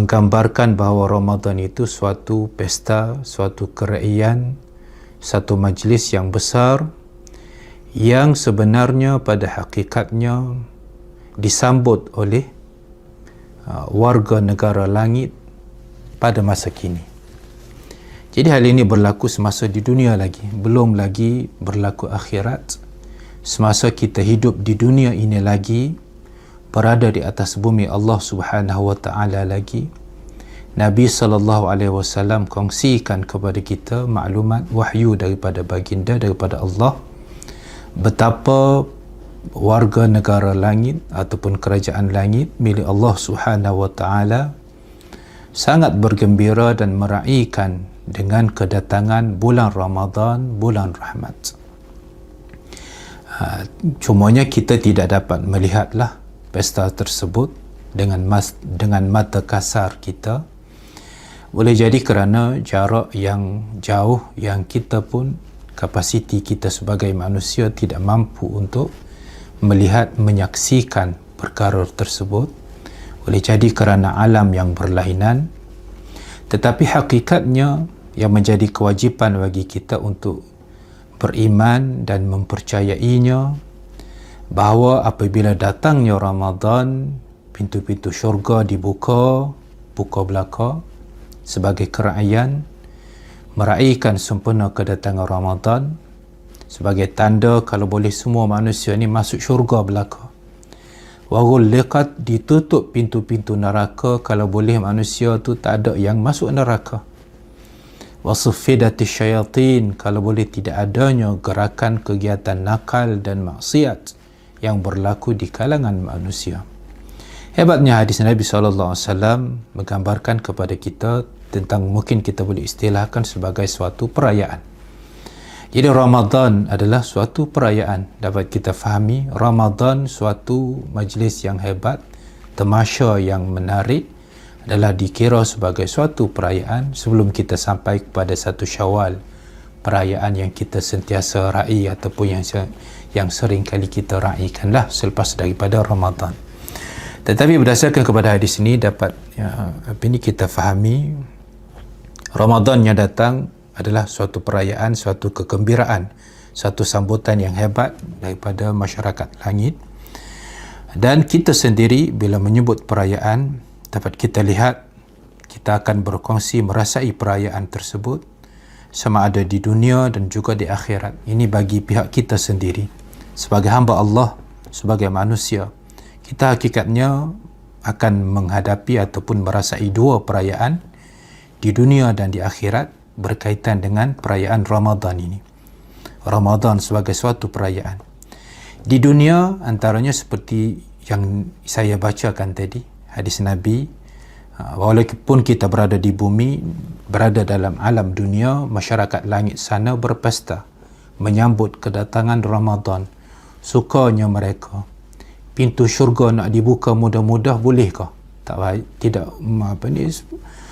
menggambarkan bahawa Ramadan itu suatu pesta, suatu keraian, satu majlis yang besar yang sebenarnya pada hakikatnya disambut oleh warga negara langit pada masa kini. Jadi hal ini berlaku semasa di dunia lagi, belum lagi berlaku akhirat. Semasa kita hidup di dunia ini lagi, berada di atas bumi Allah Subhanahu wa taala lagi, Nabi SAW kongsikan kepada kita maklumat wahyu daripada baginda, daripada Allah, betapa warga negara langit ataupun kerajaan langit milik Allah Subhanahu wa taala sangat bergembira dan meraihkan dengan kedatangan bulan Ramadan, bulan rahmat. Cumanya kita tidak dapat melihatlah pesta tersebut dengan mata kasar kita. Boleh jadi kerana jarak yang jauh yang kita pun, kapasiti kita sebagai manusia tidak mampu untuk melihat, menyaksikan perkara tersebut. Boleh jadi kerana alam yang berlainan. Tetapi hakikatnya yang menjadi kewajipan bagi kita untuk beriman dan mempercayainya, bahawa apabila datangnya Ramadan, pintu-pintu syurga dibuka, buka belaka sebagai keraian, meraihkan sempurna kedatangan Ramadan sebagai tanda kalau boleh semua manusia ni masuk syurga belaka. Wa ghulliqat, ditutup pintu-pintu neraka kalau boleh manusia tu tak ada yang masuk neraka. Wa suffidatis syayatin, kalau boleh tidak adanya gerakan kegiatan nakal dan maksiat yang berlaku di kalangan manusia. Hebatnya hadis Nabi SAW menggambarkan kepada kita tentang, mungkin kita boleh istilahkan sebagai suatu perayaan. Jadi Ramadan adalah suatu perayaan. Dapat kita fahami, Ramadan suatu majlis yang hebat, tamasya yang menarik, adalah dikira sebagai suatu perayaan sebelum kita sampai kepada satu Syawal, perayaan yang kita sentiasa raih ataupun yang sering kali kita raikanlah selepas daripada Ramadan. Tetapi berdasarkan kepada hadis ini dapat kita fahami Ramadan yang datang adalah suatu perayaan, suatu kegembiraan, suatu sambutan yang hebat daripada masyarakat langit. Dan kita sendiri bila menyebut perayaan, dapat kita lihat kita akan berkongsi merasai perayaan tersebut sama ada di dunia dan juga di akhirat. Ini bagi pihak kita sendiri sebagai hamba Allah, sebagai manusia. Kita hakikatnya akan menghadapi ataupun merasai dua perayaan di dunia dan di akhirat berkaitan dengan perayaan Ramadan ini. Ramadan sebagai suatu perayaan. Di dunia antaranya seperti yang saya bacakan tadi, hadis Nabi, walaupun kita berada di bumi, berada dalam alam dunia, masyarakat langit sana berpesta menyambut kedatangan Ramadan. Sukanya mereka. Pintu syurga nak dibuka mudah-mudah, bolehkah? Tak baik, tidak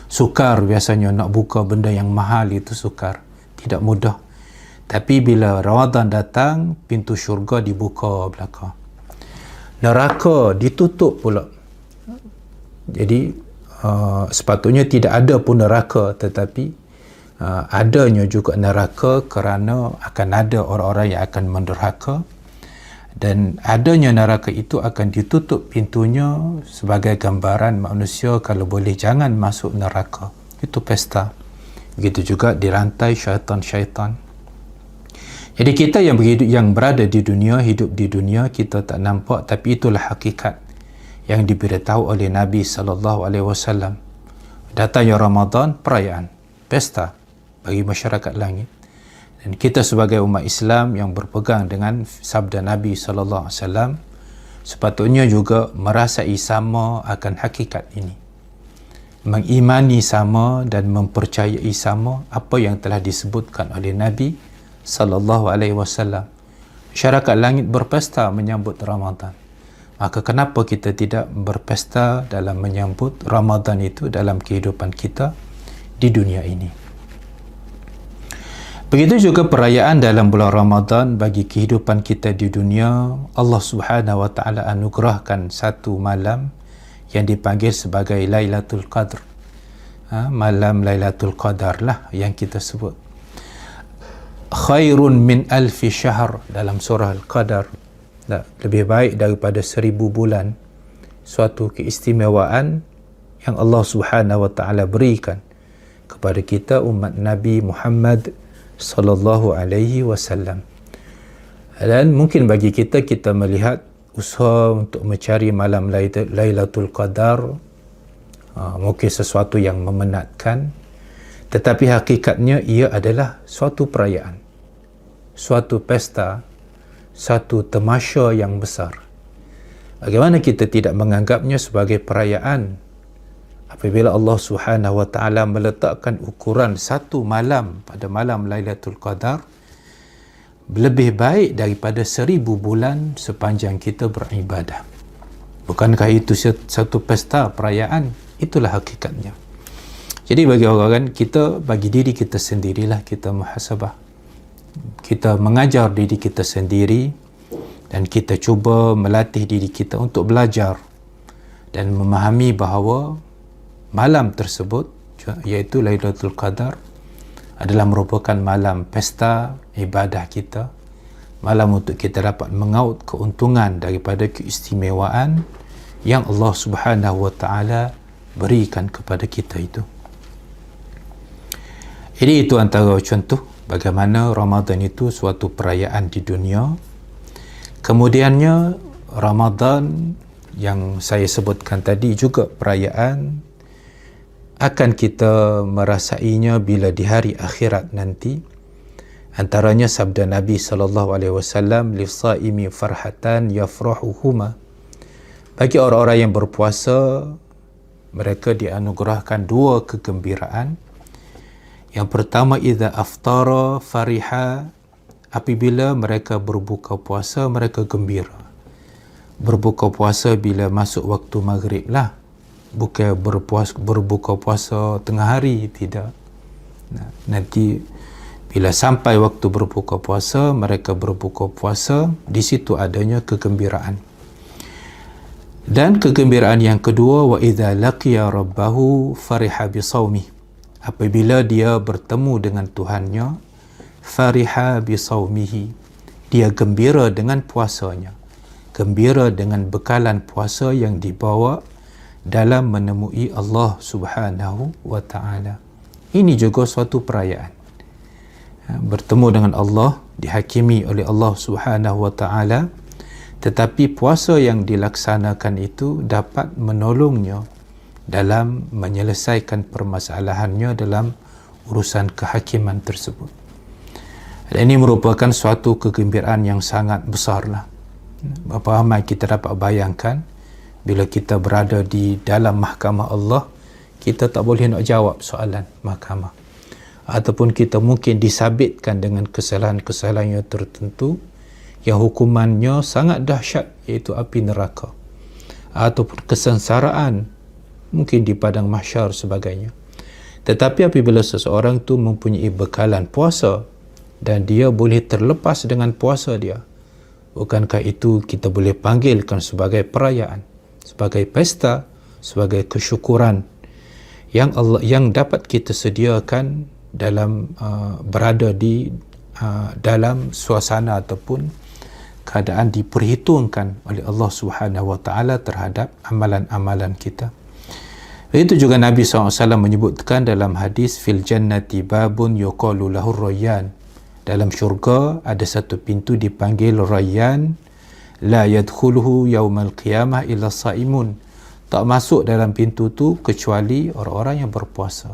sukar biasanya nak buka benda yang mahal itu sukar, tidak mudah. Tapi bila Ramadan datang, pintu syurga dibuka belaka. Neraka ditutup pula. Jadi sepatutnya tidak ada pun neraka, tetapi adanya juga neraka kerana akan ada orang-orang yang akan menderhaka, dan adanya neraka itu akan ditutup pintunya sebagai gambaran manusia kalau boleh jangan masuk neraka. Itu pesta. Begitu juga dirantai syaitan-syaitan. Jadi kita yang berada di dunia, hidup di dunia, kita tak nampak, tapi itulah hakikat yang diberitahu oleh Nabi SAW. Datangnya Ramadan, perayaan, pesta bagi masyarakat langit. Dan kita sebagai umat Islam yang berpegang dengan sabda Nabi SAW, sepatutnya juga merasai sama akan hakikat ini. Mengimani sama dan mempercayai sama apa yang telah disebutkan oleh Nabi SAW. Masyarakat langit berpesta menyambut Ramadan. Maka kenapa kita tidak berpesta dalam menyambut Ramadan itu dalam kehidupan kita di dunia ini? Begitu juga perayaan dalam bulan Ramadan bagi kehidupan kita di dunia. Allah Subhanahu wa taala anugerahkan satu malam yang dipanggil sebagai Lailatul Qadr. Malam Lailatul Qadar lah yang kita sebut. Khairun min alfi syahr dalam surah Al-Qadar. Lebih baik daripada 1000 bulan. Suatu keistimewaan yang Allah Subhanahu wa taala berikan kepada kita umat Nabi Muhammad sallallahu alaihi wasallam. Dan mungkin bagi kita melihat usaha untuk mencari malam Lailatul Qadar mungkin sesuatu yang memenatkan, tetapi hakikatnya ia adalah suatu perayaan, suatu pesta, satu tamasya yang besar. Bagaimana kita tidak menganggapnya sebagai perayaan apabila Allah Subhanahu wa taala meletakkan ukuran satu malam pada malam Lailatul Qadar lebih baik daripada 1000 bulan sepanjang kita beribadah. Bukankah itu satu pesta perayaan? Itulah hakikatnya. Jadi bagi orang kita, bagi diri kita sendirilah kita muhasabah. Kita mengajar diri kita sendiri dan kita cuba melatih diri kita untuk belajar dan memahami bahawa malam tersebut, iaitu Lailatul Qadar, adalah merupakan malam pesta ibadah kita, malam untuk kita dapat mengaut keuntungan daripada keistimewaan yang Allah Subhanahu wa taala berikan kepada kita itu. Jadi itu antara contoh bagaimana Ramadan itu suatu perayaan di dunia. Kemudiannya Ramadan yang saya sebutkan tadi juga perayaan, akan kita merasainya bila di hari akhirat nanti. Antaranya sabda Nabi sallallahu alaihi wasallam, "Lis-saimi farhatan yafrahuhuma." Bagi orang-orang yang berpuasa, mereka dianugerahkan dua kegembiraan. Yang pertama, idza aftara fariha, apabila mereka berbuka puasa mereka gembira. Berbuka puasa bila masuk waktu maghrib lah, bukan berbuka puasa tengah hari, tidak. Nanti bila sampai waktu berbuka puasa, mereka berbuka puasa, di situ adanya kegembiraan. Dan kegembiraan yang kedua, wa idza laqiya rabbahu fariha bisawmi, apabila dia bertemu dengan Tuhannya, fariha bisawmihi, dia gembira dengan puasanya, gembira dengan bekalan puasa yang dibawa dalam menemui Allah Subhanahu wa taala. Ini juga suatu perayaan. Bertemu dengan Allah, dihakimi oleh Allah Subhanahu wa taala, tetapi puasa yang dilaksanakan itu dapat menolongnya dalam menyelesaikan permasalahannya dalam urusan kehakiman tersebut. Dan ini merupakan suatu kegembiraan yang sangat besarlah. Berapa ramai kita dapat bayangkan bila kita berada di dalam mahkamah Allah, kita tak boleh nak jawab soalan mahkamah, ataupun kita mungkin disabitkan dengan kesalahan-kesalahan yang tertentu yang hukumannya sangat dahsyat, iaitu api neraka, ataupun kesengsaraan mungkin di padang mahsyar sebagainya. Tetapi apabila seseorang tu mempunyai bekalan puasa dan dia boleh terlepas dengan puasa dia, bukankah itu kita boleh panggilkan sebagai perayaan, sebagai pesta, sebagai kesyukuran yang dapat kita sediakan dalam berada di dalam suasana ataupun keadaan diperhitungkan oleh Allah Subhanahu wa taala terhadap amalan-amalan kita. Itu juga Nabi SAW menyebutkan dalam hadis, fil jannati babun yuqalu lahu rayyan, dalam syurga ada satu pintu dipanggil Rayyan, la yadkhuluhu yaumal qiyamah illa saimun, tak masuk dalam pintu tu kecuali orang-orang yang berpuasa.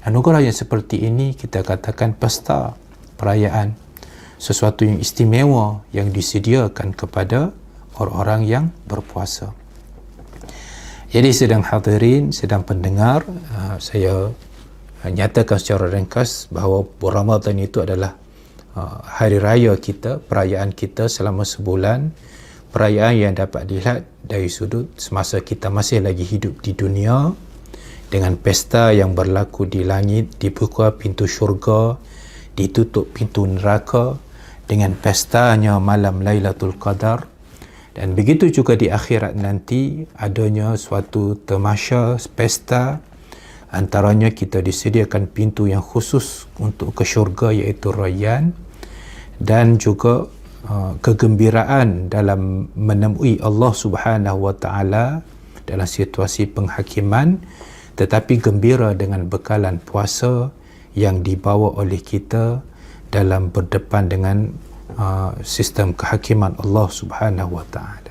Anugerah yang seperti ini kita katakan pesta, perayaan, sesuatu yang istimewa yang disediakan kepada orang-orang yang berpuasa. Jadi sedang hadirin, sedang pendengar, saya nyatakan secara ringkas bahawa Ramadan itu adalah hari raya kita, perayaan kita selama sebulan, perayaan yang dapat dilihat dari sudut semasa kita masih lagi hidup di dunia, dengan pesta yang berlaku di langit, dibuka pintu syurga, ditutup pintu neraka, dengan pestanya malam Lailatul Qadar, Dan begitu juga di akhirat nanti adanya suatu tamasya, pesta, antaranya kita disediakan pintu yang khusus untuk ke syurga iaitu Rayyan, dan juga kegembiraan dalam menemui Allah Subhanahu wa taala dalam situasi penghakiman, tetapi gembira dengan bekalan puasa yang dibawa oleh kita dalam berdepan dengan sistem kehakiman Allah Subhanahu wa taala.